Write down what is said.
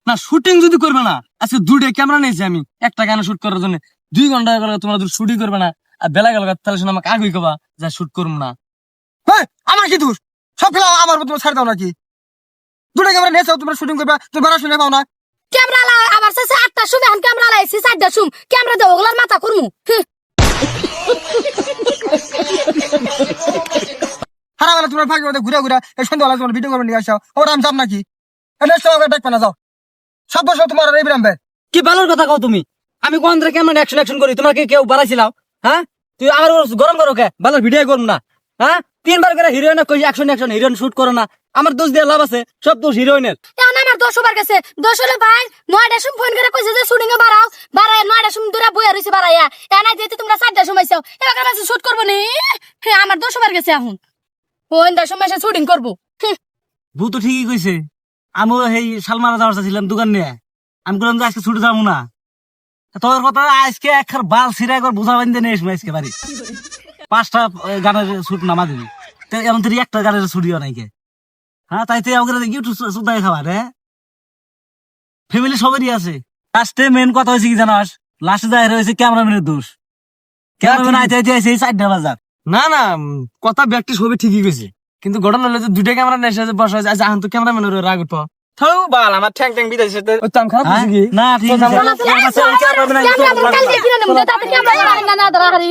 না শুটিং যদি করবে না আজকে 2টা ক্যামেরা নিয়েছি আমি একটা গানে শুট করার জন্য 2 ঘন্টা গেল তোমরা যদি শুটিং করবে না আর বেলা গেল তাহলে শুনে আমাকে আগুই কবা যা শুট করবো না। আমার কি দোষ? সব ফেলা আমার তোমরা ছাড় দাও নাকি? 2টা ক্যামেরা নিয়েছো তোমরা শুটিং করবে, তুমি বাড়া শুনে পাও না? ক্যামেরা লা আবার শেষে 8টার সময় আন ক্যামেরা লাইছি 4টার সময় ক্যামেরা দাও ওগুলার মাথা করমু। হারাবেলা তোমরা ফাঁকি মধ্যে ঘুরে ঘুরে এই সন্ধ্যাবেলা তোমার ভিডিও করবে নিয়ে আসো, ওরা আমি যাব নাকি? এনে সবাই দেখবে না, যাও সব বছর তোমার এই বিরাম ভাই। কি ভালোর কথা কও তুমি? আমি কোন ধরে কেমন অ্যাকশন করি তোমাকে কেউ বাড়াইছিলাম? হ্যাঁ তুই আমার গরম করো কে? ভালো ভিডিও করব না? হ্যাঁ 3বার করে হিরোইন কই অ্যাকশন হিরোইন শুট করো না, আমার দোষ দিয়ে লাভ আছে? সব দোষ হিরোইনের। এখন আমার দোষ হবার গেছে, দোষ হলে ভাই 9টার সময় ফোন করে কইছে যে শুটিং এ বাড়াও, বাড়ায় 9টার সময় দূরে বইয়া রইছে বাড়াইয়া এনা যেতে তোমরা 4টার সময় আইছো এবার কাছে শুট করব নি। হ্যাঁ আমার দোষ হবার গেছে, এখন ওইটার সময় এসে শুটিং করব। বউ তো ঠিকই কইছে, আমিও সেই সালমানা যাওয়ার চাইছিলাম দোকান নিয়ে, আমি বললাম যে আজকে ছুটে যাবো না। তোর কথা আজকে একবার বাল ছিঁড়ে একবার বোঝা বান্ধে নিয়ে আসবো আজকে বাড়ি। 5টা গানের শুট নামা দিবি, এমন তুই একটা গানের ছুটিও নাই কে? হ্যাঁ তাই তুই আমাকে ইউটিউব সুদাই খাবার। হ্যাঁ ফ্যামিলি সবারই আছে। লাস্টে মেন কথা হয়েছে কি জানাস? লাস্টে যাই রয়েছে ক্যামেরাম্যানের দোষ। ক্যামেরাম্যান আইতে আইতে আইছে 4টা বাজার। না না কথা ব্যক্তি সবই ঠিকই কইছে, কিন্তু ঘটনা হলো যে 2টা ক্যামেরা নিয়ে এসে বসা হয়েছে। আচ্ছা এখন তো ক্যামেরাম্যানের রাগ উঠবো। থাও বাল আমার ঠ্যাং ঠ্যাং বিদাইছে তো আমি খারাপ বলছি কি? না ঠিক আছে। ক্যামেরা কালকে কিনে নেব তাতে ক্যামেরা না না দাঁড়া হারি।